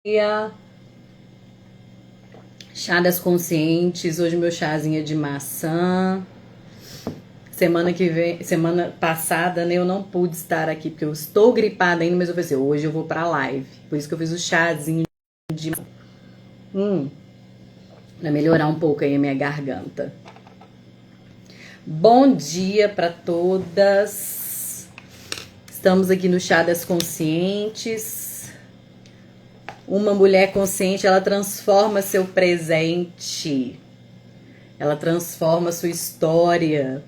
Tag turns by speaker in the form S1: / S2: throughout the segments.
S1: Dia, chá das conscientes. Hoje meu chazinho é de maçã. Semana passada, né, eu não pude estar aqui porque eu estou gripada ainda, mas eu falei assim, hoje eu vou pra live. Por isso que eu fiz o chazinho de maçã. Pra melhorar um pouco aí a minha garganta. Bom dia pra todas. Estamos aqui no chá das conscientes. Uma mulher consciente, ela transforma seu presente. Ela transforma sua história.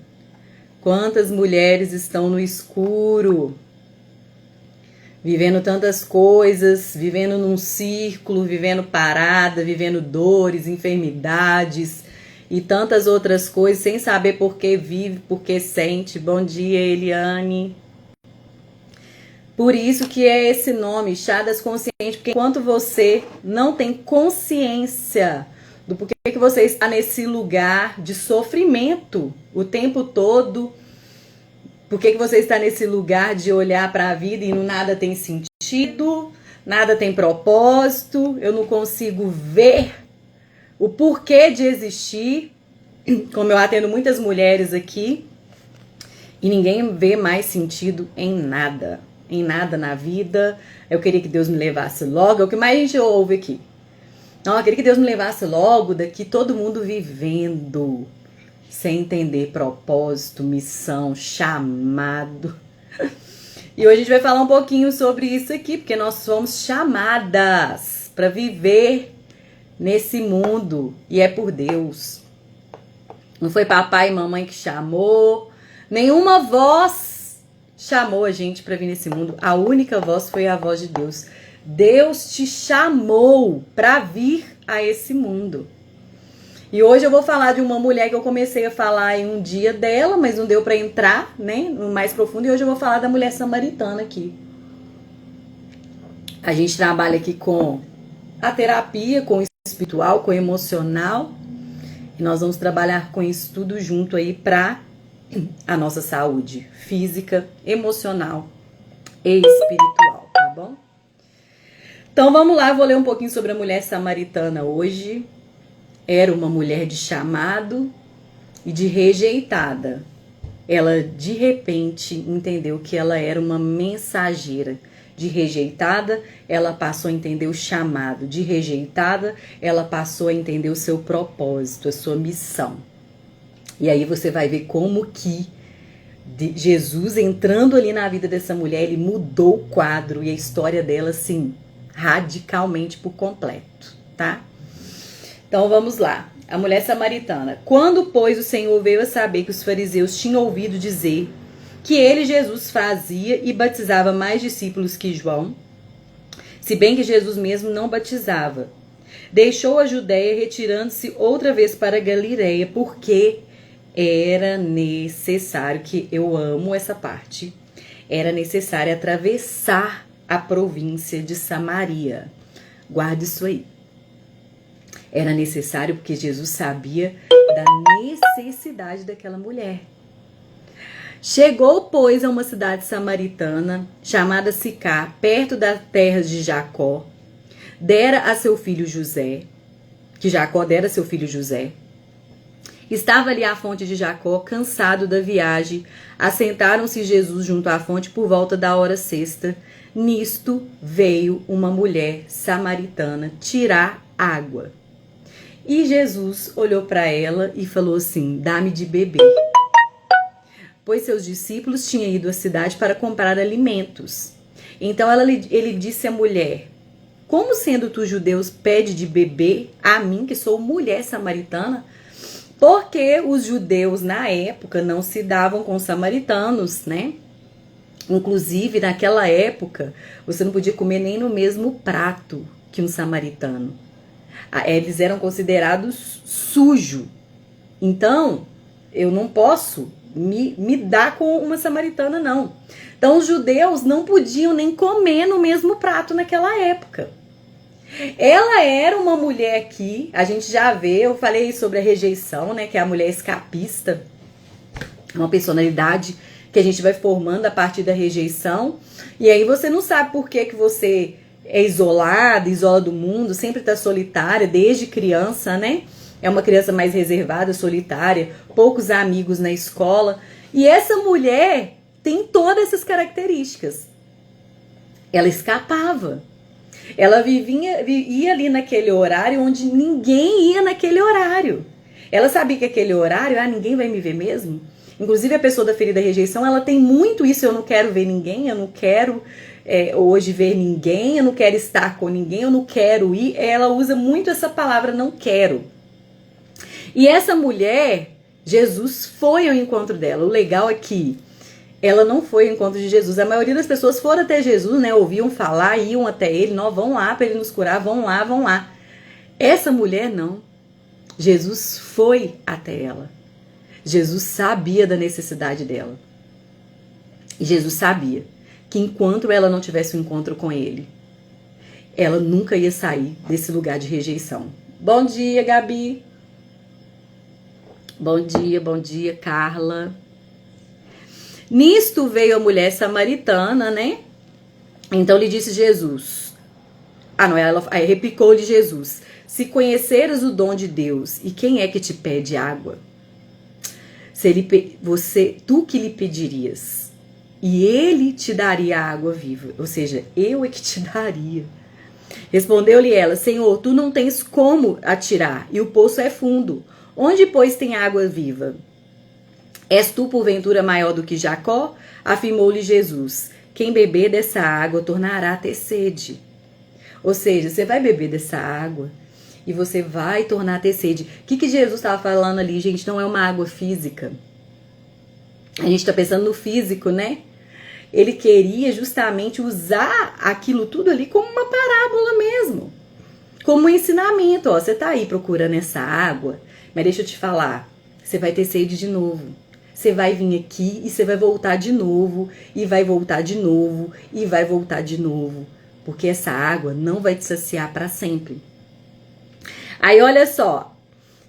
S1: Quantas mulheres estão no escuro, vivendo tantas coisas, vivendo num círculo, vivendo parada, vivendo dores, enfermidades e tantas outras coisas, sem saber por que vive, por que sente. Bom dia, Eliane. Por isso que é esse nome, Chá das Conscientes, porque enquanto você não tem consciência do porquê que você está nesse lugar de sofrimento o tempo todo, porquê que você está nesse lugar de olhar para a vida e nada tem sentido, nada tem propósito, eu não consigo ver o porquê de existir, como eu atendo muitas mulheres aqui, e ninguém vê mais sentido em nada na vida. Eu queria que Deus me levasse logo, é o que mais a gente ouve aqui. Não, eu queria que Deus me levasse logo daqui, todo mundo vivendo, sem entender propósito, missão, chamado. E hoje a gente vai falar um pouquinho sobre isso aqui, porque nós somos chamadas para viver nesse mundo, e é por Deus. Não foi papai e mamãe que chamou, nenhuma voz chamou a gente para vir nesse mundo. A única voz foi a voz de Deus. Deus te chamou para vir a esse mundo. E hoje eu vou falar de uma mulher que eu comecei a falar em um dia dela, mas não deu para entrar, né, no mais profundo. E hoje eu vou falar da mulher samaritana aqui. A gente trabalha aqui com a terapia, com o espiritual, com o emocional. E nós vamos trabalhar com isso tudo junto aí para a nossa saúde física, emocional e espiritual, tá bom? Então vamos lá, eu vou ler um pouquinho sobre a mulher samaritana hoje. Era uma mulher de chamado e de rejeitada. Ela de repente entendeu que ela era uma mensageira. De rejeitada, ela passou a entender o chamado. De rejeitada, ela passou a entender o seu propósito, a sua missão. E aí você vai ver como que Jesus entrando ali na vida dessa mulher, ele mudou o quadro e a história dela, assim, radicalmente por completo, tá? Então vamos lá. A mulher samaritana. Quando, pois, o Senhor veio a saber que os fariseus tinham ouvido dizer que ele, Jesus, fazia e batizava mais discípulos que João, se bem que Jesus mesmo não batizava, deixou a Judéia, retirando-se outra vez para a Galileia, porque era necessário, que eu amo essa parte, era necessário atravessar a província de Samaria. Guarde isso aí. Era necessário porque Jesus sabia da necessidade daquela mulher. Chegou, pois, a uma cidade samaritana, chamada Sicar, perto das terras de Jacó, dera a seu filho José, que Jacó dera a seu filho José. Estava ali a fonte de Jacó, cansado da viagem. Assentaram-se Jesus junto à fonte por volta da hora sexta. Nisto veio uma mulher samaritana tirar água. E Jesus olhou para ela e falou assim: dá-me de beber. Pois seus discípulos tinham ido à cidade para comprar alimentos. Então ele disse à mulher: como sendo tu judeus pede de beber a mim, que sou mulher samaritana? Porque os judeus na época não se davam com os samaritanos, né? Inclusive naquela época você não podia comer nem no mesmo prato que um samaritano. Eles eram considerados sujos. Então, eu não posso me dar com uma samaritana, não. Então, os judeus não podiam nem comer no mesmo prato naquela época. Ela era uma mulher que, a gente já vê, eu falei sobre a rejeição, né? Que é a mulher escapista. Uma personalidade que a gente vai formando a partir da rejeição. E aí você não sabe por que você é isolada, isola do mundo, sempre tá solitária desde criança, né? É uma criança mais reservada, solitária, poucos amigos na escola. E essa mulher tem todas essas características. Ela escapava. Ela ia ali naquele horário onde ninguém ia naquele horário. Ela sabia que aquele horário, ninguém vai me ver mesmo. Inclusive a pessoa da ferida rejeição, ela tem muito isso, eu não quero ver ninguém, eu não quero hoje ver ninguém, eu não quero estar com ninguém, eu não quero ir. Ela usa muito essa palavra não quero. E essa mulher, Jesus foi ao encontro dela. O legal é que ela não foi ao encontro de Jesus. A maioria das pessoas foram até Jesus, né? Ouviam falar, iam até ele. Não, vão lá para ele nos curar, vão lá, vão lá. Essa mulher não. Jesus foi até ela. Jesus sabia da necessidade dela. E Jesus sabia que enquanto ela não tivesse um encontro com ele, ela nunca ia sair desse lugar de rejeição. Bom dia, Gabi. Bom dia, Carla. Nisto veio a mulher samaritana, né? Então lhe disse Jesus. Aí replicou-lhe Jesus: se conheceras o dom de Deus, e quem é que te pede água? Tu que lhe pedirias, e ele te daria água viva. Ou seja, eu é que te daria. Respondeu-lhe ela: Senhor, tu não tens como atirar, e o poço é fundo. Onde, pois, tem água viva? És tu, porventura, maior do que Jacó? Afirmou-lhe Jesus: quem beber dessa água tornará a ter sede. Ou seja, você vai beber dessa água e você vai tornar a ter sede. O que Jesus estava falando ali, gente? Não é uma água física. A gente está pensando no físico, né? Ele queria justamente usar aquilo tudo ali como uma parábola mesmo. Como um ensinamento. Ó, você tá aí procurando essa água, mas deixa eu te falar, você vai ter sede de novo. Você vai vir aqui e você vai voltar de novo, e vai voltar de novo, e vai voltar de novo. Porque essa água não vai te saciar para sempre. Aí olha só,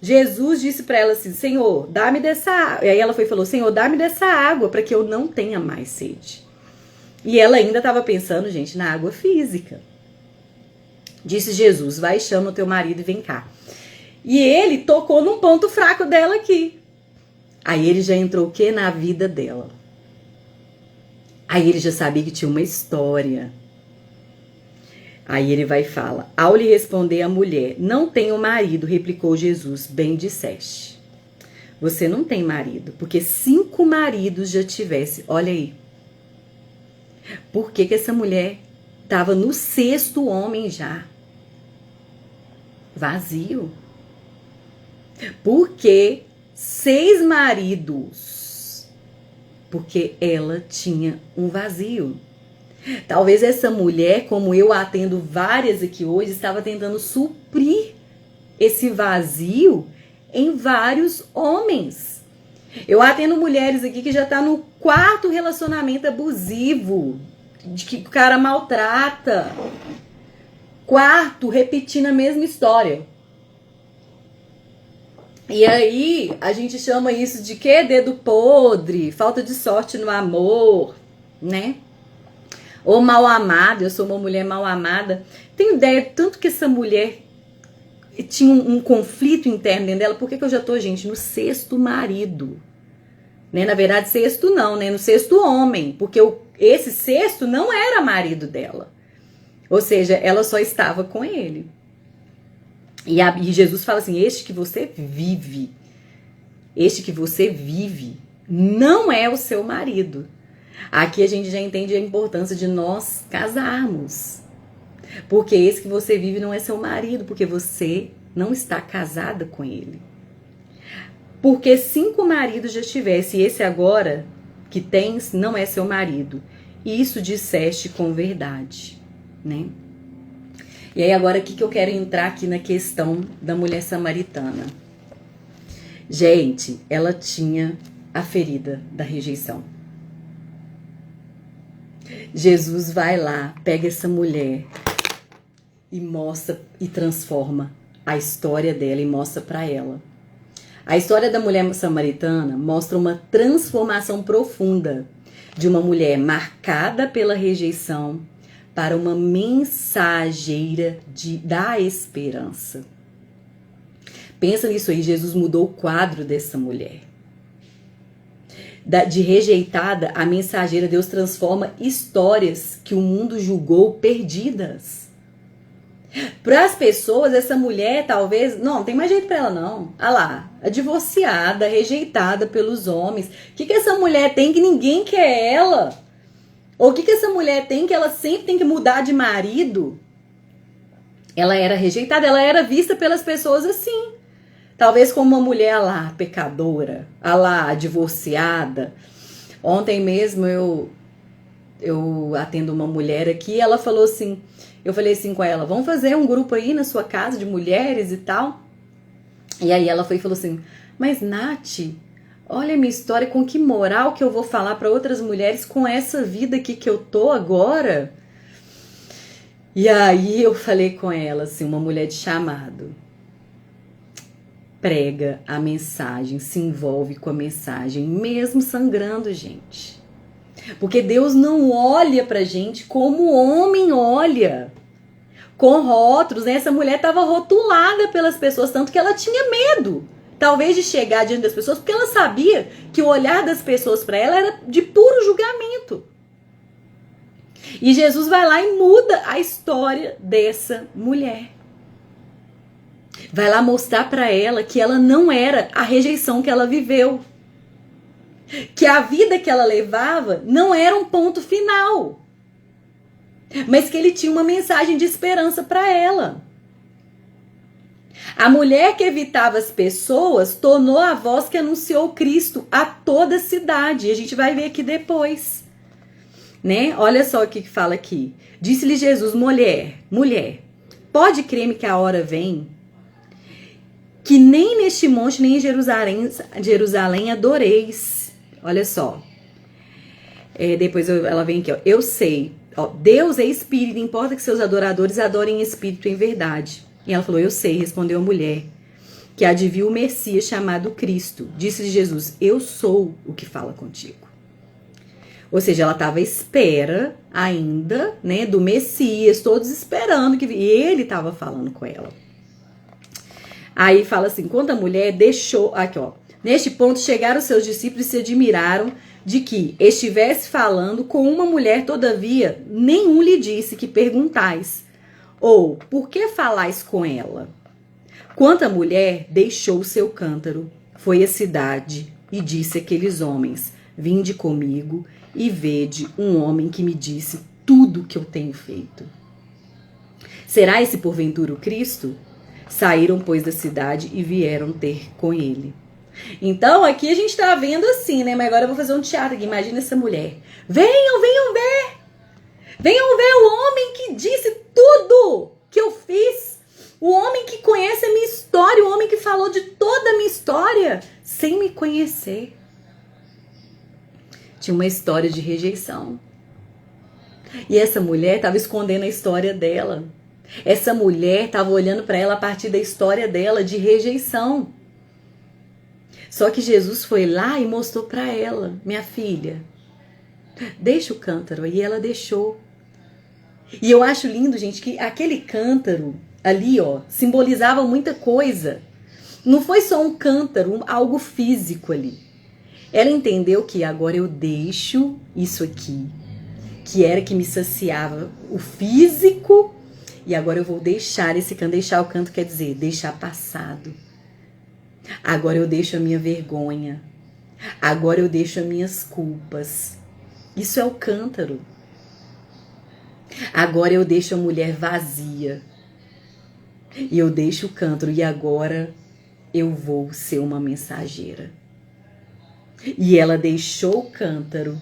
S1: Jesus disse para ela assim: Senhor, dá-me dessa água. E aí ela foi e falou: Senhor, dá-me dessa água para que eu não tenha mais sede. E ela ainda estava pensando, gente, na água física. Disse Jesus: vai, chama o teu marido e vem cá. E ele tocou num ponto fraco dela aqui. Aí ele já entrou o quê? Na vida dela. Aí ele já sabia que tinha uma história. Aí ele vai e fala: ao lhe responder a mulher: não tenho marido, replicou Jesus: bem disseste. Você não tem marido, porque 5 maridos já tivesse. Olha aí. Por que essa mulher estava no 6º homem já? Vazio. Porque 6 maridos? Porque ela tinha um vazio. Talvez essa mulher, como eu atendo várias aqui hoje, estava tentando suprir esse vazio em vários homens. Eu atendo mulheres aqui que já tá no 4º relacionamento abusivo, de que o cara maltrata. 4º, repetindo a mesma história. E aí, a gente chama isso de quê? Dedo podre, falta de sorte no amor, né? Ou mal amada, eu sou uma mulher mal amada. Tenho ideia, tanto que essa mulher tinha um conflito interno dentro dela. Por que eu já tô, gente, no 6º marido? Né? Na verdade, 6º não, né? No 6º homem. Porque esse 6º não era marido dela. Ou seja, ela só estava com ele. E Jesus fala assim: este que você vive não é o seu marido. Aqui a gente já entende a importância de nós casarmos. Porque esse que você vive não é seu marido, porque você não está casada com ele. Porque 5 maridos já tivesse, e esse agora que tens não é seu marido. E isso disseste com verdade, né? E aí agora que eu quero entrar aqui na questão da mulher samaritana. Gente, ela tinha a ferida da rejeição. Jesus vai lá, pega essa mulher e mostra e transforma a história dela e mostra para ela. A história da mulher samaritana mostra uma transformação profunda de uma mulher marcada pela rejeição para uma mensageira da esperança. Pensa nisso aí, Jesus mudou o quadro dessa mulher. De rejeitada a mensageira, Deus transforma histórias que o mundo julgou perdidas. Para as pessoas, essa mulher talvez... Não tem mais jeito para ela não. Olha lá, a divorciada, rejeitada pelos homens. O que essa mulher tem que ninguém quer ela? Ou o que essa mulher tem que ela sempre tem que mudar de marido? Ela era rejeitada, ela era vista pelas pessoas assim. Talvez como uma mulher lá, pecadora, lá, divorciada. Ontem mesmo eu atendo uma mulher aqui, ela falou assim, eu falei assim com ela, vamos fazer um grupo aí na sua casa de mulheres e tal. E aí ela foi e falou assim, mas Nath, olha a minha história, com que moral que eu vou falar para outras mulheres com essa vida aqui que eu tô agora? E aí eu falei com ela, assim, uma mulher de chamado. Prega a mensagem, se envolve com a mensagem, mesmo sangrando, gente. Porque Deus não olha pra gente como o homem olha, com rótulos, né? Essa mulher estava rotulada pelas pessoas, tanto que ela tinha medo, talvez, de chegar diante das pessoas, porque ela sabia que o olhar das pessoas para ela era de puro julgamento. E Jesus vai lá e muda a história dessa mulher. Vai lá mostrar para ela que ela não era a rejeição que ela viveu. Que a vida que ela levava não era um ponto final. Mas que ele tinha uma mensagem de esperança para ela. A mulher que evitava as pessoas tornou a voz que anunciou Cristo a toda a cidade. E a gente vai ver aqui depois. Né? Olha só o que fala aqui. Disse-lhe Jesus, mulher, pode crer-me que a hora vem que nem neste monte, nem em Jerusalém adoreis. Olha só. Depois ela vem aqui, ó. Eu sei. Ó, Deus é espírito, importa que seus adoradores adorem em espírito e em verdade. E ela falou, eu sei, respondeu a mulher, que há de vir o Messias chamado Cristo. Disse-lhe Jesus, eu sou o que fala contigo. Ou seja, ela estava à espera ainda, né, do Messias, todos esperando que ele estava falando com ela. Aí fala assim, quando a mulher deixou... Aqui, ó. Neste ponto chegaram os seus discípulos e se admiraram de que estivesse falando com uma mulher, todavia, nenhum lhe disse que perguntais. Ou, por que falais com ela? Quando a mulher deixou o seu cântaro, foi à cidade e disse àqueles homens, vinde comigo e vede um homem que me disse tudo que eu tenho feito. Será esse porventura o Cristo? Saíram, pois, da cidade e vieram ter com ele. Então, aqui a gente tá vendo assim, né? Mas agora eu vou fazer um teatro aqui. Imagina essa mulher. Venham ver! Venham ver o homem que disse tudo que eu fiz. O homem que conhece a minha história. O homem que falou de toda a minha história sem me conhecer. Tinha uma história de rejeição. E essa mulher estava escondendo a história dela. Essa mulher estava olhando para ela a partir da história dela de rejeição. Só que Jesus foi lá e mostrou para ela, minha filha, deixa o cântaro. E ela deixou. E eu acho lindo, gente, que aquele cântaro ali, ó, simbolizava muita coisa. Não foi só um cântaro, algo físico ali. Ela entendeu que agora eu deixo isso aqui, que era que me saciava o físico. E agora eu vou deixar esse canto. Deixar o canto quer dizer deixar passado. Agora eu deixo a minha vergonha. Agora eu deixo as minhas culpas. Isso é o cântaro. Agora eu deixo a mulher vazia. E eu deixo o cântaro. E agora eu vou ser uma mensageira. E ela deixou o cântaro,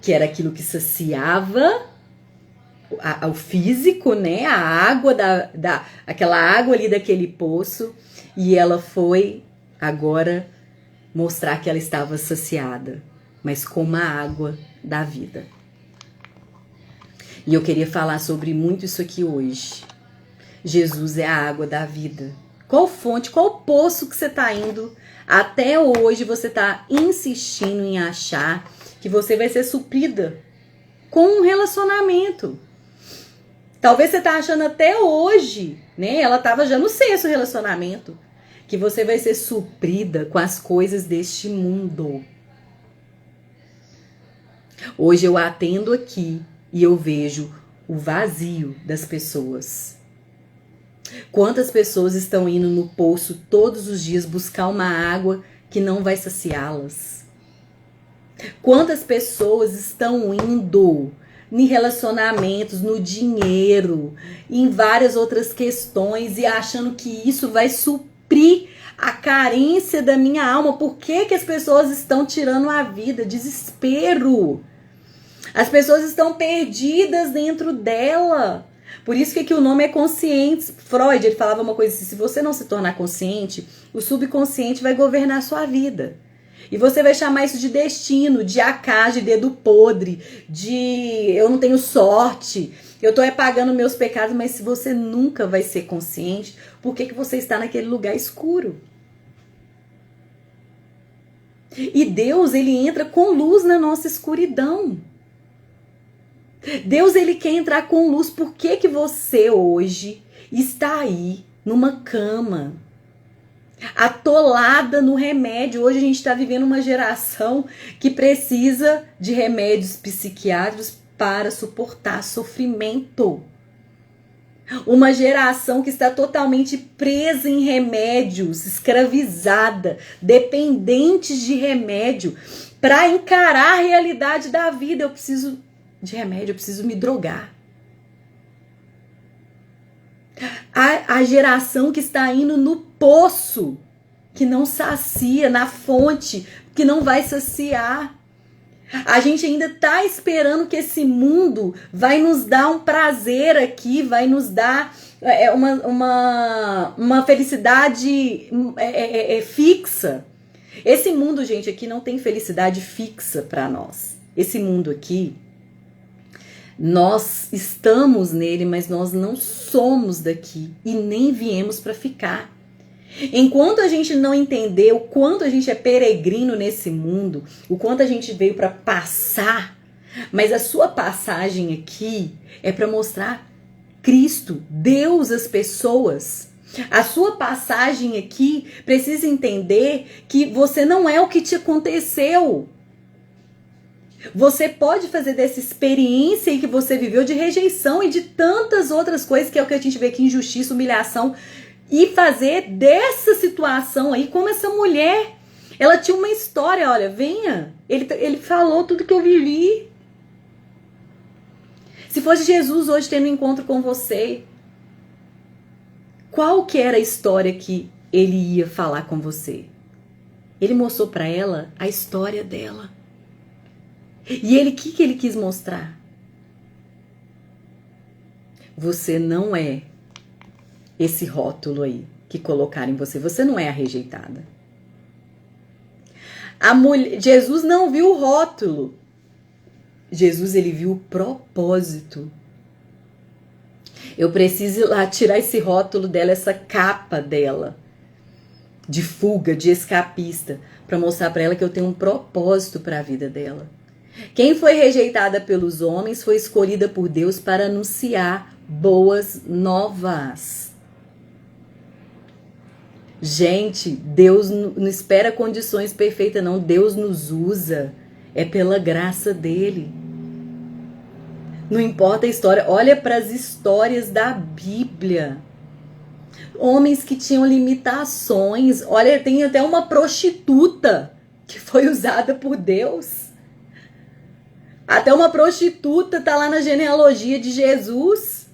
S1: que era aquilo que saciava o físico, né? A água, aquela água ali daquele poço. E ela foi agora mostrar que ela estava saciada, mas com uma água da vida. E eu queria falar sobre muito isso aqui hoje. Jesus é a água da vida. Qual fonte, qual poço que você está indo? Até hoje você está insistindo em achar que você vai ser suprida com um relacionamento. Talvez você tá achando até hoje, né? Ela tava já no sexto relacionamento, que você vai ser suprida com as coisas deste mundo. Hoje eu atendo aqui e eu vejo o vazio das pessoas. Quantas pessoas estão indo no poço todos os dias buscar uma água que não vai saciá-las? Quantas pessoas estão indo em relacionamentos, no dinheiro, em várias outras questões e achando que isso vai suprir a carência da minha alma? Por que que as pessoas estão tirando a vida? Desespero. As pessoas estão perdidas dentro dela. Por isso que o nome é consciente. Freud, ele falava uma coisa assim: se você não se tornar consciente, o subconsciente vai governar a sua vida. E você vai chamar isso de destino, de acaso, de dedo podre, de eu não tenho sorte, eu tô pagando meus pecados. Mas se você nunca vai ser consciente, por que que você está naquele lugar escuro? E Deus, ele entra com luz na nossa escuridão. Deus, ele quer entrar com luz. Por que que você hoje está aí numa cama, atolada no remédio? Hoje a gente está vivendo uma geração que precisa de remédios psiquiátricos para suportar sofrimento. Uma geração que está totalmente presa em remédios, escravizada, dependentes de remédio. Para encarar a realidade da vida, eu preciso de remédio, eu preciso me drogar. A geração que está indo no poço, que não sacia, na fonte, que não vai saciar. A gente ainda está esperando que esse mundo vai nos dar um prazer aqui, vai nos dar uma felicidade fixa. Esse mundo, gente, aqui não tem felicidade fixa para nós. Esse mundo aqui, nós estamos nele, mas nós não somos daqui e nem viemos para ficar. Enquanto a gente não entender o quanto a gente é peregrino nesse mundo, o quanto a gente veio para passar, mas a sua passagem aqui é para mostrar Cristo, Deus, às pessoas. A sua passagem aqui precisa entender que você não é o que te aconteceu. Você pode fazer dessa experiência aí que você viveu de rejeição e de tantas outras coisas, que é o que a gente vê aqui, injustiça, humilhação, e fazer dessa situação aí, como essa mulher, ela tinha uma história. Olha, venha, ele falou tudo que eu vivi. Se fosse Jesus hoje tendo um encontro com você, qual que era a história que ele ia falar com você? Ele mostrou para ela a história dela. E ele, o que ele quis mostrar? Você não é esse rótulo aí que colocaram em você. Você não é a rejeitada. Jesus não viu o rótulo. Jesus, ele viu o propósito. Eu preciso ir lá tirar esse rótulo dela, essa capa dela, de fuga, de escapista, para mostrar para ela que eu tenho um propósito para a vida dela. Quem foi rejeitada pelos homens foi escolhida por Deus para anunciar boas novas. Gente, Deus não espera condições perfeitas, não. Deus nos usa, é pela graça dele. Não importa a história, olha para as histórias da Bíblia. Homens que tinham limitações. Olha, tem até uma prostituta que foi usada por Deus. Até uma prostituta tá lá na genealogia de Jesus.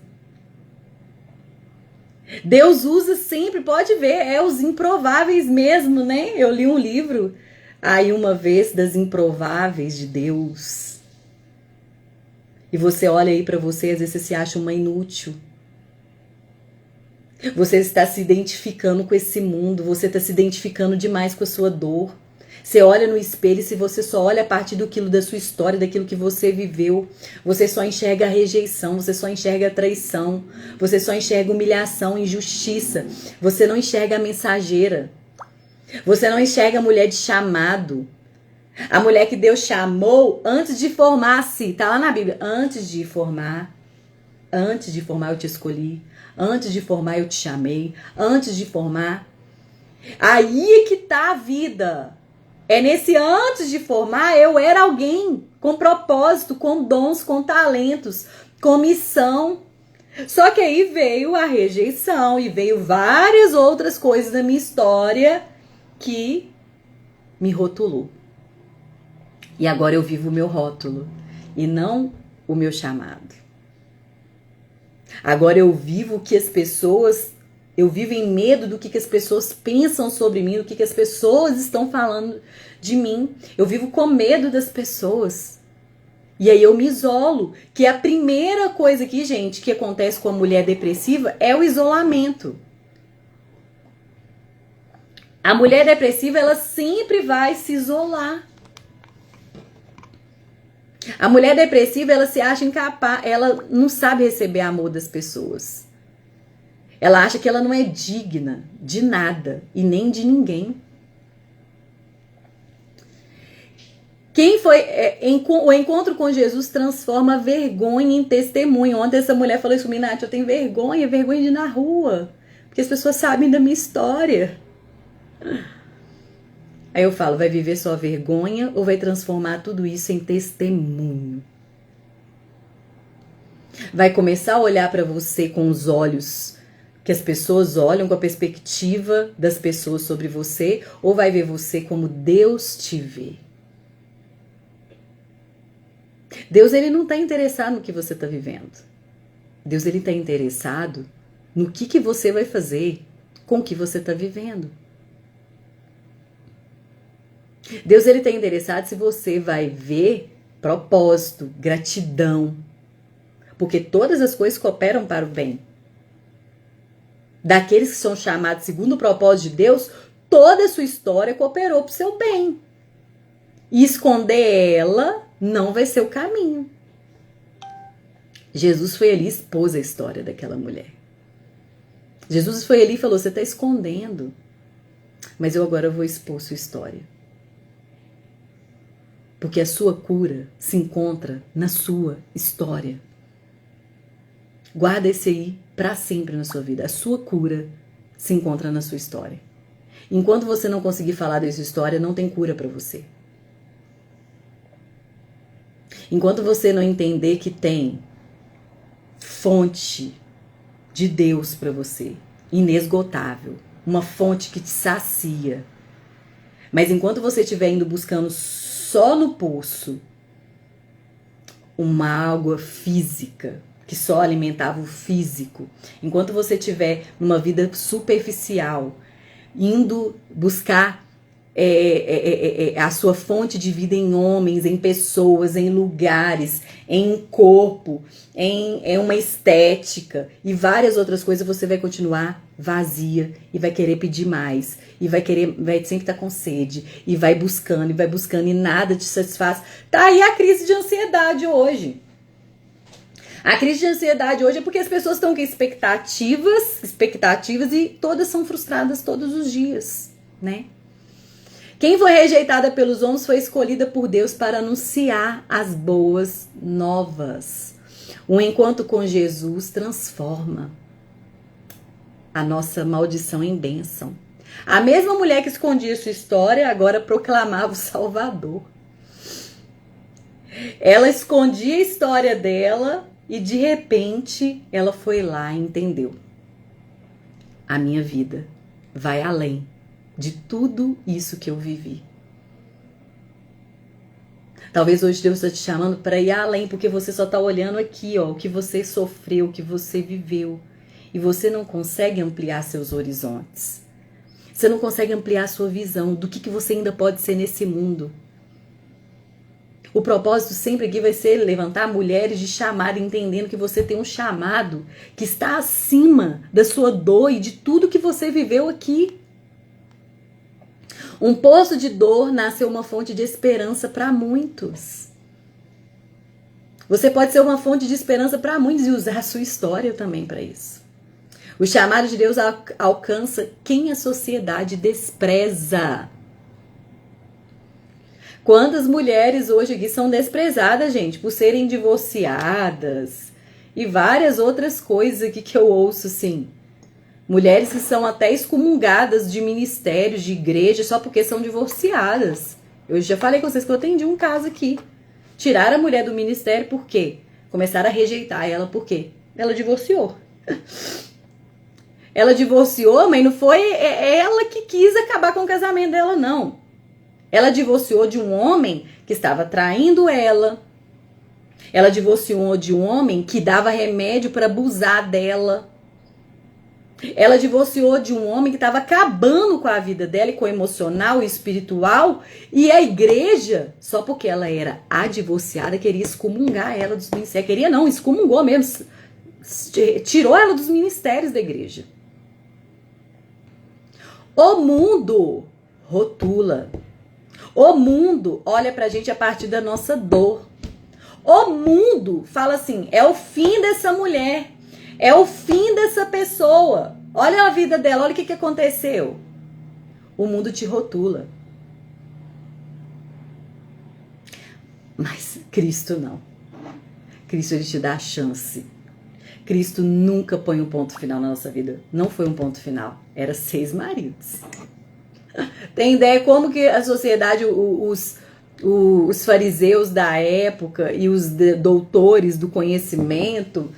S1: Deus usa sempre, pode ver, é os improváveis mesmo, né? Eu li um livro aí uma vez das improváveis de Deus. E você olha aí pra você, às vezes você se acha uma inútil. Você está se identificando com esse mundo, você está se identificando demais com a sua dor. Você olha no espelho e se você só olha a partir daquilo da sua história, daquilo que você viveu, você só enxerga a rejeição, você só enxerga a traição, você só enxerga humilhação, injustiça. Você não enxerga a mensageira. Você não enxerga a mulher de chamado. A mulher que Deus chamou antes de formar-se. Tá lá na Bíblia. Antes de formar. Antes de formar, eu te escolhi. Antes de formar, eu te chamei. Antes de formar. Aí é que tá a vida. É nesse antes de formar, eu era alguém com propósito, com dons, com talentos, com missão. Só que aí veio a rejeição e veio várias outras coisas da minha história que me rotulou. E agora eu vivo o meu rótulo e não o meu chamado. Agora eu vivo o que as pessoas... Eu vivo em medo do que as pessoas pensam sobre mim, do que as pessoas estão falando de mim. Eu vivo com medo das pessoas. E aí eu me isolo. Que a primeira coisa aqui, gente, que acontece com a mulher depressiva é o isolamento. A mulher depressiva, ela sempre vai se isolar. A mulher depressiva, ela se acha incapaz, ela não sabe receber amor das pessoas. Ela acha que ela não é digna de nada e nem de ninguém. O encontro com Jesus transforma a vergonha em testemunho. Ontem essa mulher falou isso comigo, Nath, eu tenho vergonha de ir na rua, porque as pessoas sabem da minha história. Aí eu falo, vai viver sua vergonha ou vai transformar tudo isso em testemunho? Vai começar a olhar para você com os olhos que as pessoas olham, com a perspectiva das pessoas sobre você, ou vai ver você como Deus te vê? Deus, ele não está interessado no que você está vivendo. Deus, ele está interessado no que você vai fazer com o que você está vivendo. Deus, ele está interessado se você vai ver propósito, gratidão, porque todas as coisas cooperam para o bem. Daqueles que são chamados segundo o propósito de Deus, toda a sua história cooperou para o seu bem. E esconder ela não vai ser o caminho. Jesus foi ali e expôs a história daquela mulher. Jesus foi ali e falou, você está escondendo, mas eu agora vou expor sua história. Porque a sua cura se encontra na sua história. Guarda esse aí para sempre na sua vida. A sua cura se encontra na sua história. Enquanto você não conseguir falar dessa história, não tem cura para você. Enquanto você não entender que tem fonte de Deus para você, inesgotável, uma fonte que te sacia. Mas enquanto você estiver indo buscando só no poço uma água física, que só alimentava o físico, enquanto você estiver numa vida superficial, indo buscar a sua fonte de vida em homens, em pessoas, em lugares, em corpo, em uma estética e várias outras coisas, você vai continuar vazia e vai querer pedir mais e vai sempre estar com sede e vai buscando e nada te satisfaz. Tá aí a crise de ansiedade hoje. A crise de ansiedade hoje é porque as pessoas estão com expectativas e todas são frustradas todos os dias, né? Quem foi rejeitada pelos homens foi escolhida por Deus para anunciar as boas novas. O encontro com Jesus transforma a nossa maldição em bênção. A mesma mulher que escondia sua história agora proclamava o Salvador. Ela escondia a história dela e de repente ela foi lá e entendeu. A minha vida vai além de tudo isso que eu vivi. Talvez hoje Deus está te chamando para ir além, porque você só está olhando aqui, ó, o que você sofreu, o que você viveu. E você não consegue ampliar seus horizontes. Você não consegue ampliar sua visão do que você ainda pode ser nesse mundo. O propósito sempre aqui vai ser levantar mulheres de chamado, entendendo que você tem um chamado que está acima da sua dor e de tudo que você viveu aqui. Um poço de dor nasceu uma fonte de esperança para muitos. Você pode ser uma fonte de esperança para muitos e usar a sua história também para isso. O chamado de Deus alcança quem a sociedade despreza. Quantas mulheres hoje aqui são desprezadas, gente, por serem divorciadas E várias outras coisas aqui que eu ouço, assim. Mulheres que são até excomungadas de ministérios, de igreja, só porque são divorciadas. Eu já falei com vocês que eu atendi um caso aqui. Tiraram a mulher do ministério por quê? Começaram a rejeitar ela por quê? Ela divorciou. Ela divorciou, mas não foi ela que quis acabar com o casamento dela, não. Ela divorciou de um homem que estava traindo ela. Ela divorciou de um homem que dava remédio para abusar dela. Ela divorciou de um homem que estava acabando com a vida dela, e com o emocional e espiritual. E a igreja, só porque ela era a divorciada, queria excomungar ela dos ministérios. Queria não, excomungou mesmo. Tirou ela dos ministérios da igreja. O mundo rotula. O mundo olha pra gente a partir da nossa dor. O mundo fala assim, é o fim dessa mulher. É o fim dessa pessoa. Olha a vida dela, olha o que aconteceu. O mundo te rotula. Mas Cristo não. Cristo, ele te dá a chance. Cristo nunca põe um ponto final na nossa vida. Não foi um ponto final. Era 6 maridos. Tem ideia como que a sociedade, os fariseus da época e os doutores do conhecimento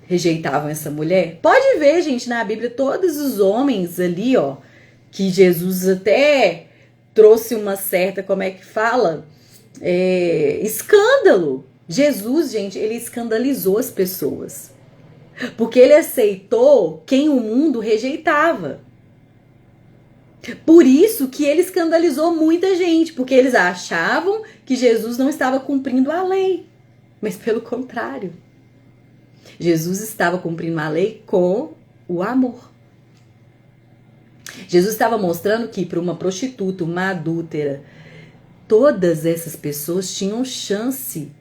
S1: rejeitavam essa mulher? Pode ver, gente, na Bíblia, todos os homens ali, ó, que Jesus até trouxe uma certa, como é que fala? Escândalo. Jesus, gente, ele escandalizou as pessoas. Porque ele aceitou quem o mundo rejeitava. Por isso que ele escandalizou muita gente, porque eles achavam que Jesus não estava cumprindo a lei. Mas pelo contrário. Jesus estava cumprindo a lei com o amor. Jesus estava mostrando que para uma prostituta, uma adúltera, todas essas pessoas tinham chance.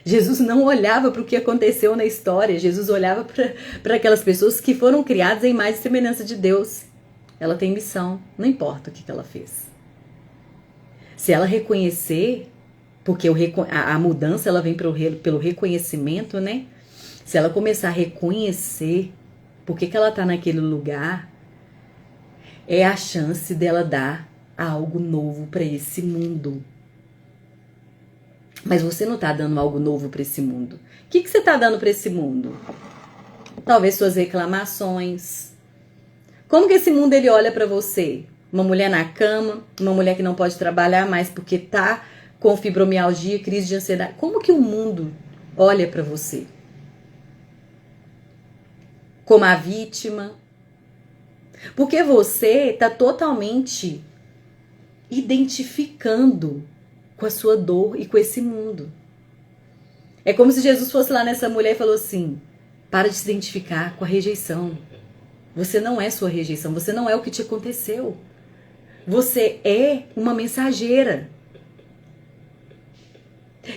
S1: Jesus não olhava para o que aconteceu na história. Jesus olhava para aquelas pessoas que foram criadas em imagem e semelhança de Deus. Ela tem missão, não importa o que ela fez. Se ela reconhecer, porque a mudança ela vem pelo reconhecimento, né? Se ela começar a reconhecer por que ela está naquele lugar, é a chance dela dar algo novo para esse mundo. Mas você não está dando algo novo para esse mundo. O que você está dando para esse mundo? Talvez suas reclamações. Como que esse mundo ele olha para você? Uma mulher na cama, uma mulher que não pode trabalhar mais porque tá com fibromialgia, crise de ansiedade. Como que o mundo olha para você? Como a vítima? Porque você está totalmente identificando com a sua dor e com esse mundo. É como se Jesus fosse lá nessa mulher e falou assim, para de se identificar com a rejeição. Você não é sua rejeição, você não é o que te aconteceu. Você é uma mensageira.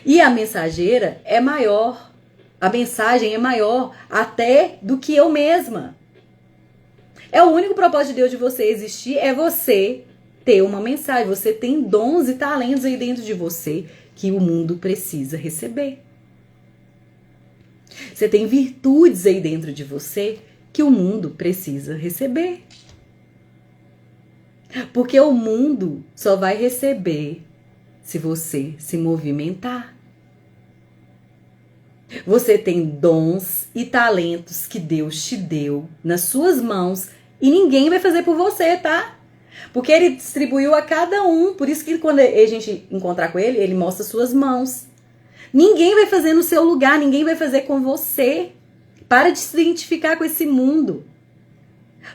S1: E a mensageira é maior. A mensagem é maior até do que eu mesma. É o único propósito de Deus de você existir, é você ter uma mensagem. Você tem dons e talentos aí dentro de você que o mundo precisa receber. Você tem virtudes aí dentro de você que o mundo precisa receber. Porque o mundo só vai receber se você se movimentar. Você tem dons e talentos que Deus te deu nas suas mãos e ninguém vai fazer por você, tá? Porque ele distribuiu a cada um. Por isso que quando a gente encontrar com ele, ele mostra suas mãos. Ninguém vai fazer no seu lugar, ninguém vai fazer com você. Para de se identificar com esse mundo.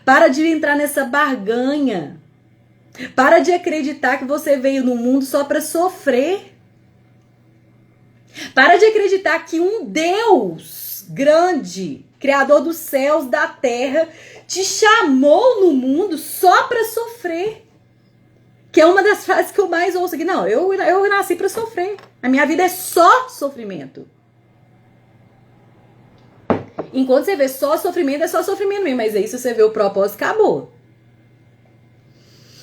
S1: Para de entrar nessa barganha. Para de acreditar que você veio no mundo só para sofrer. Para de acreditar que um Deus grande, criador dos céus, da terra, te chamou no mundo só para sofrer. Que é uma das frases que eu mais ouço aqui. Não, eu nasci para sofrer. A minha vida é só sofrimento. Enquanto você vê só sofrimento, é só sofrimento mesmo. Mas aí se você vê o propósito, acabou.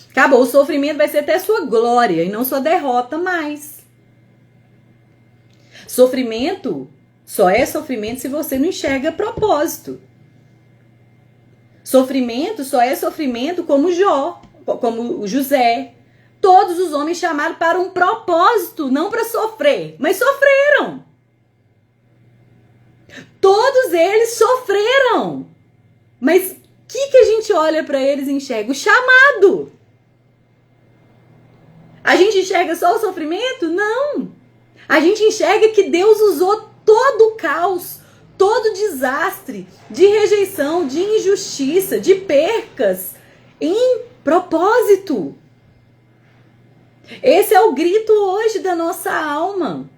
S1: Acabou. O sofrimento vai ser até sua glória e não sua derrota mais. Sofrimento Só é sofrimento se você não enxerga propósito. Sofrimento só é sofrimento como Jó, como José. Todos os homens chamaram para um propósito, não para sofrer, mas sofreram. Todos eles sofreram. Mas o que a gente olha para eles e enxerga? O chamado. A gente enxerga só o sofrimento? Não. A gente enxerga que Deus usou todo o caos, todo o desastre de rejeição, de injustiça, de percas em propósito. Esse é o grito hoje da nossa alma.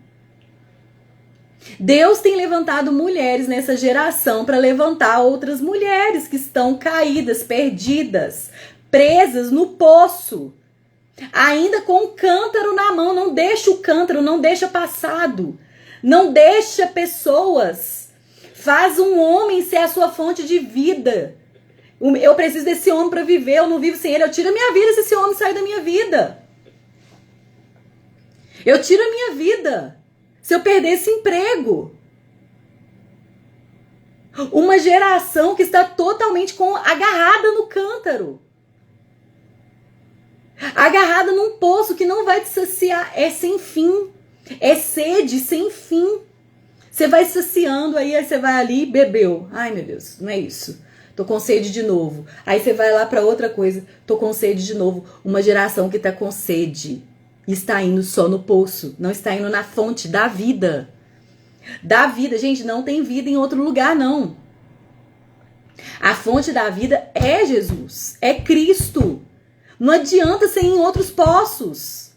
S1: Deus tem levantado mulheres nessa geração para levantar outras mulheres que estão caídas, perdidas, presas no poço. Ainda com o cântaro na mão, não deixa o cântaro, não deixa passado, não deixa pessoas, faz um homem ser a sua fonte de vida. Eu preciso desse homem para viver, eu não vivo sem ele, eu tiro a minha vida se esse homem sair da minha vida. Eu tiro a minha vida se eu perder esse emprego. Uma geração que está totalmente agarrada no cântaro. Agarrada num poço que não vai te saciar. É sem fim. É sede sem fim. Você vai saciando, aí você vai ali e bebeu. Ai, meu Deus, não é isso. Tô com sede de novo. Aí você vai lá para outra coisa. Tô com sede de novo. Uma geração que tá com sede. Está indo só no poço. Não está indo na fonte da vida. Da vida. Gente, não tem vida em outro lugar, não. A fonte da vida é Jesus. É Cristo. Não adianta ser em outros poços.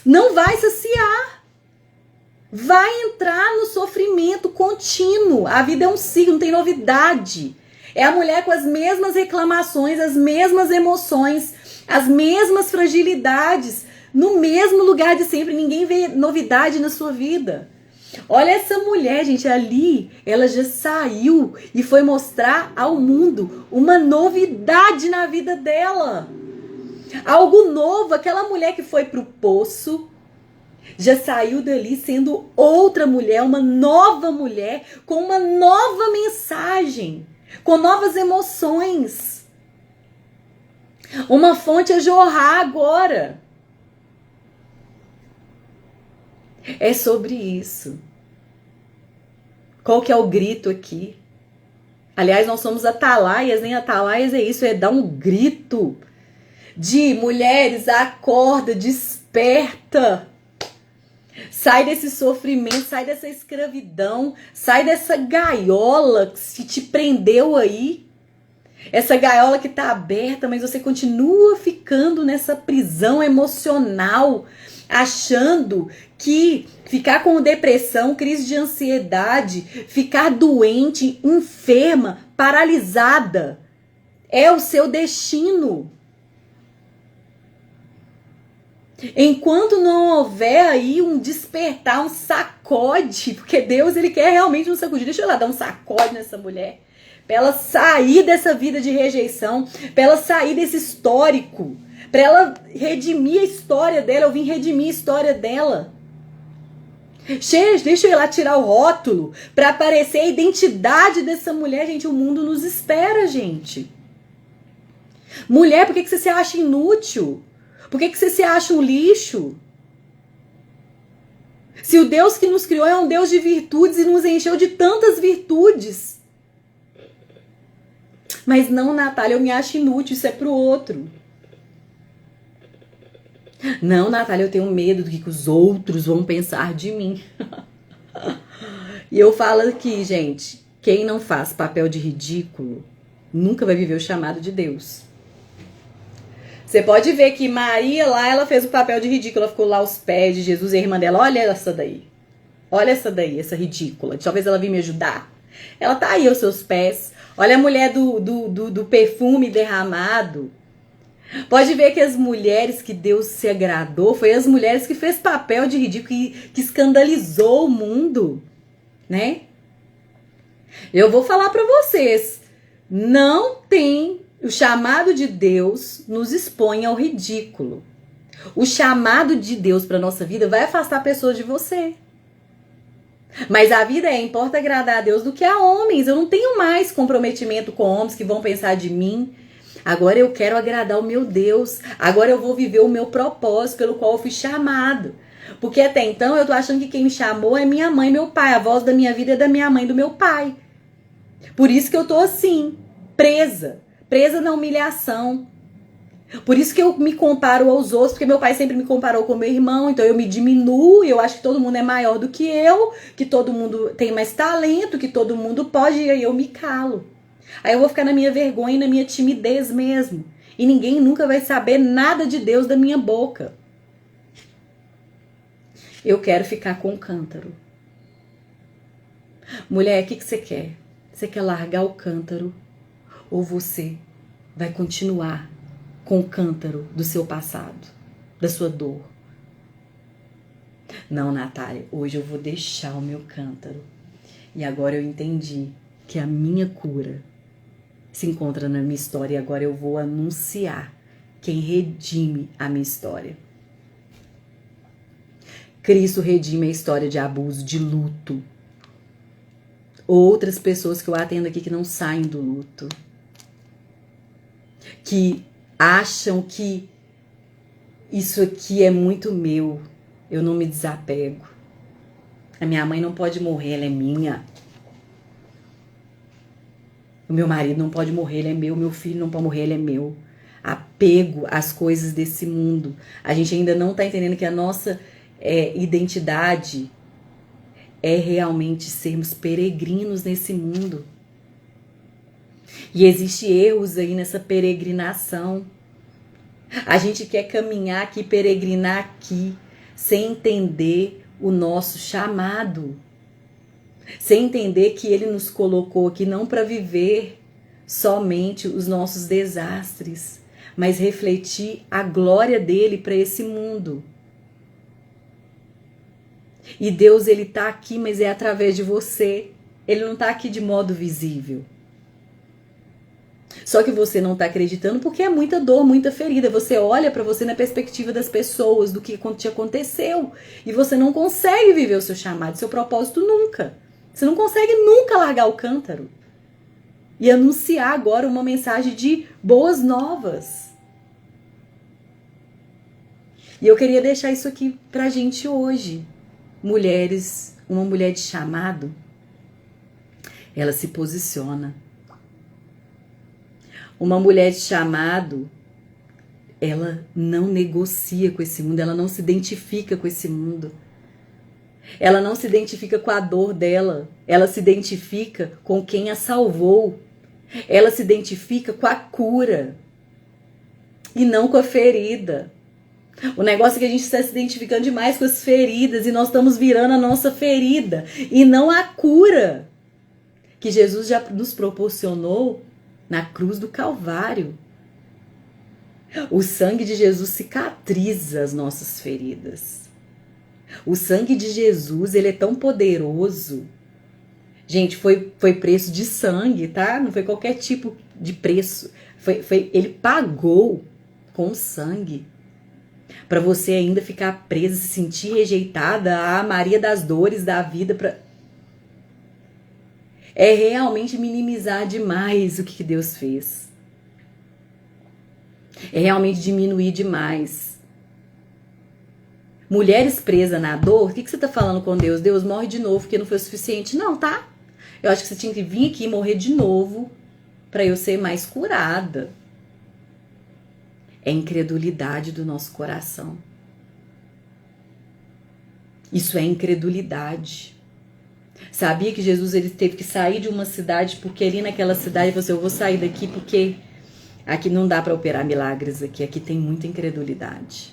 S1: Não vai saciar. Vai entrar no sofrimento contínuo. A vida é um ciclo, não tem novidade. É a mulher com as mesmas reclamações, as mesmas emoções, as mesmas fragilidades, no mesmo lugar de sempre. Ninguém vê novidade na sua vida. Olha essa mulher, gente, ali, ela já saiu e foi mostrar ao mundo uma novidade na vida dela. Algo novo, aquela mulher que foi pro poço, já saiu dali sendo outra mulher, uma nova mulher, com uma nova mensagem, com novas emoções. Uma fonte a jorrar agora. É sobre isso. Qual que é o grito aqui? Aliás, nós somos atalaias, nem atalaias é isso, é dar um grito de mulheres, acorda, desperta. Sai desse sofrimento, sai dessa escravidão, sai dessa gaiola que te prendeu aí. Essa gaiola que tá aberta, mas você continua ficando nessa prisão emocional, achando que ficar com depressão, crise de ansiedade, ficar doente, enferma, paralisada, é o seu destino. Enquanto não houver aí um despertar, um sacode, porque Deus, ele quer realmente um sacudinho. Deixa eu lá dar um sacode nessa mulher, para ela sair dessa vida de rejeição, para ela sair desse histórico, para ela redimir a história dela. Eu vim redimir a história dela. Deixa eu ir lá tirar o rótulo para aparecer a identidade dessa mulher. Gente, o mundo nos espera, gente. Mulher, por que você se acha inútil? Por que você se acha um lixo? Se o Deus que nos criou é um Deus de virtudes e nos encheu de tantas virtudes. Mas não, Natália, eu me acho inútil, isso é pro outro. Não, Natália, eu tenho medo do que os outros vão pensar de mim. E eu falo aqui, gente, quem não faz papel de ridículo nunca vai viver o chamado de Deus. Você pode ver que Maria lá, ela fez o papel de ridícula, ela ficou lá aos pés de Jesus e a irmã dela, olha essa daí. Olha essa daí, essa ridícula. Talvez ela venha me ajudar. Ela tá aí aos seus pés. Olha a mulher do perfume derramado. Pode ver que as mulheres que Deus se agradou foi as mulheres que fez papel de ridículo, que escandalizou o mundo, né? Eu vou falar pra vocês, não tem... O chamado de Deus nos expõe ao ridículo. O chamado de Deus para nossa vida vai afastar pessoas de você. Mas a vida importa agradar a Deus do que a homens. Eu não tenho mais comprometimento com homens que vão pensar de mim. Agora eu quero agradar o meu Deus. Agora eu vou viver o meu propósito pelo qual eu fui chamado. Porque até então eu tô achando que quem me chamou é minha mãe e meu pai. A voz da minha vida é da minha mãe e do meu pai. Por isso que eu tô assim, presa na humilhação. Por isso que eu me comparo aos outros, porque meu pai sempre me comparou com meu irmão, então eu me diminuo, eu acho que todo mundo é maior do que eu, que todo mundo tem mais talento, que todo mundo pode, e aí eu me calo. Aí eu vou ficar na minha vergonha e na minha timidez mesmo. E ninguém nunca vai saber nada de Deus da minha boca. Eu quero ficar com o cântaro. Mulher, o que você quer? Você quer largar o cântaro? Ou você vai continuar com o cântaro do seu passado, da sua dor? Não, Natália, hoje eu vou deixar o meu cântaro. E agora eu entendi que a minha cura se encontra na minha história e agora eu vou anunciar quem redime a minha história. Cristo redime a história de abuso, de luto. Outras pessoas que eu atendo aqui que não saem do luto. Que acham que isso aqui é muito meu. Eu não me desapego. A minha mãe não pode morrer, ela é minha. O meu marido não pode morrer, ele é meu. Meu filho não pode morrer, ele é meu. Apego às coisas desse mundo. A gente ainda não tá entendendo que a nossa identidade é realmente sermos peregrinos nesse mundo. E existe erros aí nessa peregrinação. A gente quer caminhar aqui, peregrinar aqui, sem entender o nosso chamado. Sem entender que Ele nos colocou aqui não para viver somente os nossos desastres, mas refletir a glória dele para esse mundo. E Deus, ele tá aqui, mas é através de você. Ele não tá aqui de modo visível. Só que você não tá acreditando porque é muita dor, muita ferida. Você olha pra você na perspectiva das pessoas, do que te aconteceu. E você não consegue viver o seu chamado, seu propósito nunca. Você não consegue nunca largar o cântaro. E anunciar agora uma mensagem de boas novas. E eu queria deixar isso aqui pra gente hoje. Mulheres, uma mulher de chamado, ela se posiciona. Uma mulher de chamado, ela não negocia com esse mundo, ela não se identifica com esse mundo. Ela não se identifica com a dor dela, ela se identifica com quem a salvou. Ela se identifica com a cura e não com a ferida. O negócio é que a gente está se identificando demais com as feridas e nós estamos virando a nossa ferida e não a cura que Jesus já nos proporcionou na cruz do Calvário. O sangue de Jesus cicatriza as nossas feridas. O sangue de Jesus, ele é tão poderoso. Gente, foi preço de sangue, tá? Não foi qualquer tipo de preço. Ele pagou com sangue. Para você ainda ficar presa, se sentir rejeitada, a Maria das dores da vida. É realmente minimizar demais o que Deus fez. É realmente diminuir demais. Mulheres presas na dor, o que você tá falando com Deus? Deus, morre de novo porque não foi o suficiente. Não, tá? Eu acho que você tinha que vir aqui e morrer de novo para eu ser mais curada. É incredulidade do nosso coração. Isso é incredulidade. Sabia que Jesus ele teve que sair de uma cidade porque ali naquela cidade ele falou assim, eu vou sair daqui porque aqui não dá para operar milagres aqui tem muita incredulidade.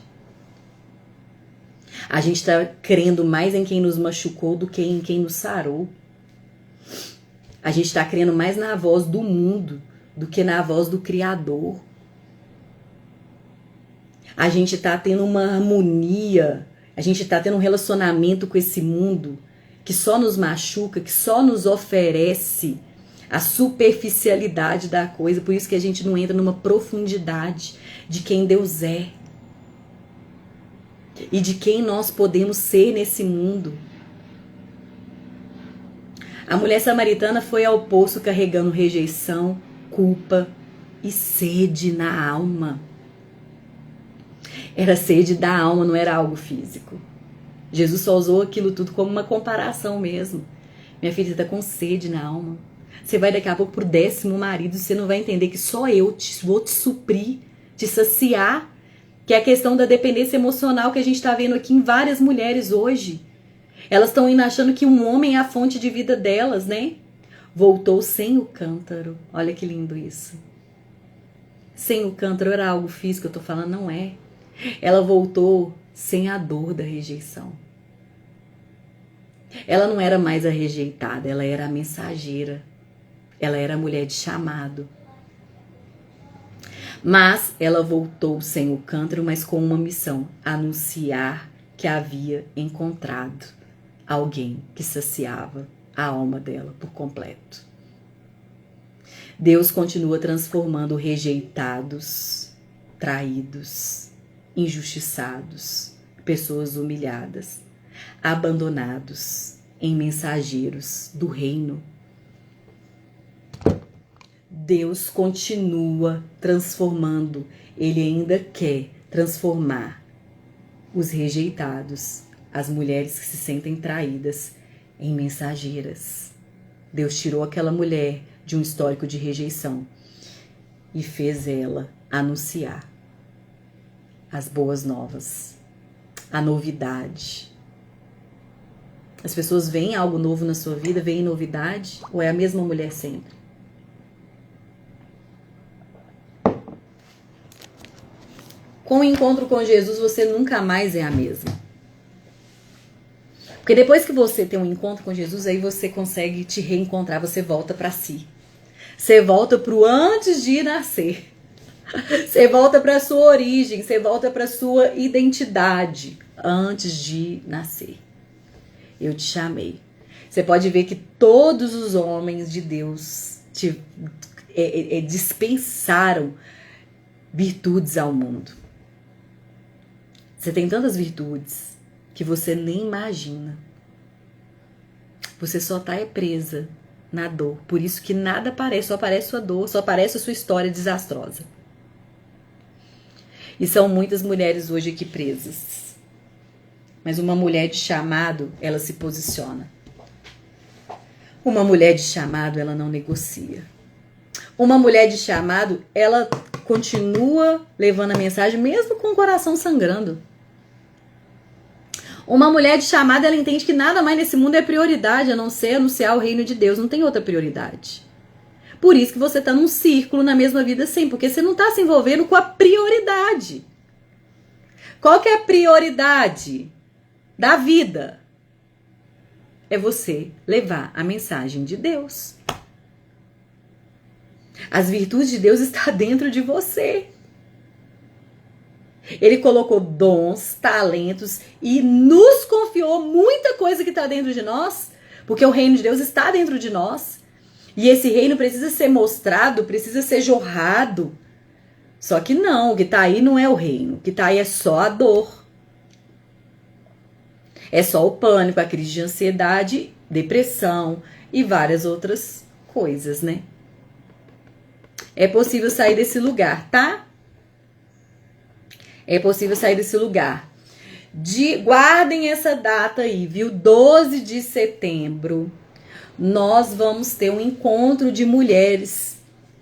S1: A gente está crendo mais em quem nos machucou do que em quem nos sarou. A gente está crendo mais na voz do mundo do que na voz do Criador. A gente tá tendo uma harmonia, a gente tá tendo um relacionamento com esse mundo que só nos machuca, que só nos oferece a superficialidade da coisa. Por isso que a gente não entra numa profundidade de quem Deus é e de quem nós podemos ser nesse mundo. A mulher samaritana foi ao poço carregando rejeição, culpa e sede na alma. Era sede da alma, não era algo físico. Jesus só usou aquilo tudo como uma comparação mesmo. Minha filha, você está com sede na alma. Você vai daqui a pouco pro 10º marido e você não vai entender que só eu vou te suprir, te saciar, que é a questão da dependência emocional que a gente está vendo aqui em várias mulheres hoje. Elas estão indo achando que um homem é a fonte de vida delas, né? Voltou sem o cântaro. Olha que lindo isso. Sem o cântaro era algo físico, eu tô falando, não é. Ela voltou sem a dor da rejeição. Ela não era mais a rejeitada, ela era a mensageira. Ela era a mulher de chamado. Mas ela voltou sem o cântaro, mas com uma missão: anunciar que havia encontrado alguém que saciava a alma dela por completo. Deus continua transformando rejeitados, traídos, injustiçados, pessoas humilhadas, abandonados em mensageiros do reino. Deus continua transformando, Ele ainda quer transformar os rejeitados, as mulheres que se sentem traídas, em mensageiras. Deus tirou aquela mulher de um histórico de rejeição e fez ela anunciar as boas novas, a novidade. As pessoas veem algo novo na sua vida, veem novidade, ou é a mesma mulher sempre? Com o encontro com Jesus, você nunca mais é a mesma. Porque depois que você tem um encontro com Jesus, aí você consegue te reencontrar, você volta para si. Você volta pro antes de nascer. Você volta para sua origem, você volta para sua identidade antes de nascer. Eu te chamei. Você pode ver que todos os homens de Deus dispensaram virtudes ao mundo. Você tem tantas virtudes que você nem imagina. Você só tá presa na dor. Por isso que nada aparece, só aparece sua dor, só aparece a sua história desastrosa. E são muitas mulheres hoje aqui presas. Mas uma mulher de chamado, ela se posiciona. Uma mulher de chamado, ela não negocia. Uma mulher de chamado, ela continua levando a mensagem mesmo com o coração sangrando. Uma mulher de chamada, ela entende que nada mais nesse mundo é prioridade, a não ser anunciar o reino de Deus. Não tem outra prioridade. Por isso que você está num círculo na mesma vida sempre, porque você não está se envolvendo com a prioridade. Qual que é a prioridade da vida? É você levar a mensagem de Deus. As virtudes de Deus estão dentro de você. Ele colocou dons, talentos e nos confiou muita coisa que está dentro de nós, porque o reino de Deus está dentro de nós. E esse reino precisa ser mostrado, precisa ser jorrado. Só que não, o que está aí não é o reino. O que está aí é só a dor. É só o pânico, a crise de ansiedade, depressão e várias outras coisas, né? É possível sair desse lugar, tá? É possível sair desse lugar. Guardem essa data aí, viu? 12 de setembro. Nós vamos ter um encontro de mulheres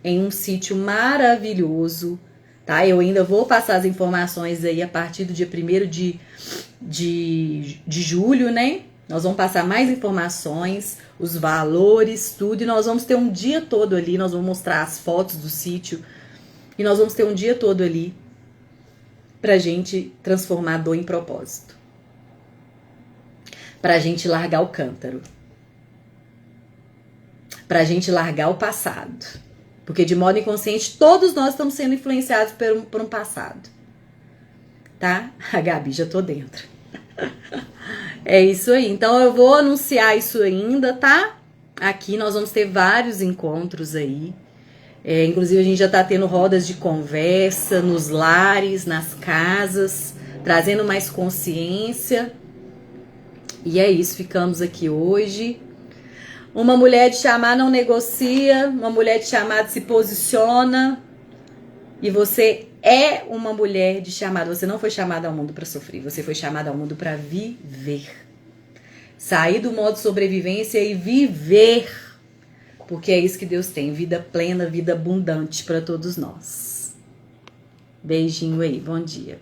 S1: em um sítio maravilhoso, tá? Eu ainda vou passar as informações aí a partir do dia 1º de julho, né? Nós vamos passar mais informações, os valores, tudo. E nós vamos ter um dia todo ali, nós vamos mostrar as fotos do sítio. E nós vamos ter um dia todo ali pra gente transformar a dor em propósito. Pra gente largar o cântaro. Pra gente largar o passado. Porque de modo inconsciente, todos nós estamos sendo influenciados por um passado. Tá? A Gabi, já tô dentro. É isso aí. Então eu vou anunciar isso ainda, tá? Aqui nós vamos ter vários encontros aí. Inclusive a gente já tá tendo rodas de conversa nos lares, nas casas, trazendo mais consciência. E é isso, ficamos aqui hoje. Uma mulher de chamar não negocia, uma mulher de chamado se posiciona. E você é uma mulher de chamado. Você não foi chamada ao mundo para sofrer, você foi chamada ao mundo para viver. Sair do modo sobrevivência e viver. Porque é isso que Deus tem, vida plena, vida abundante para todos nós. Beijinho aí, bom dia.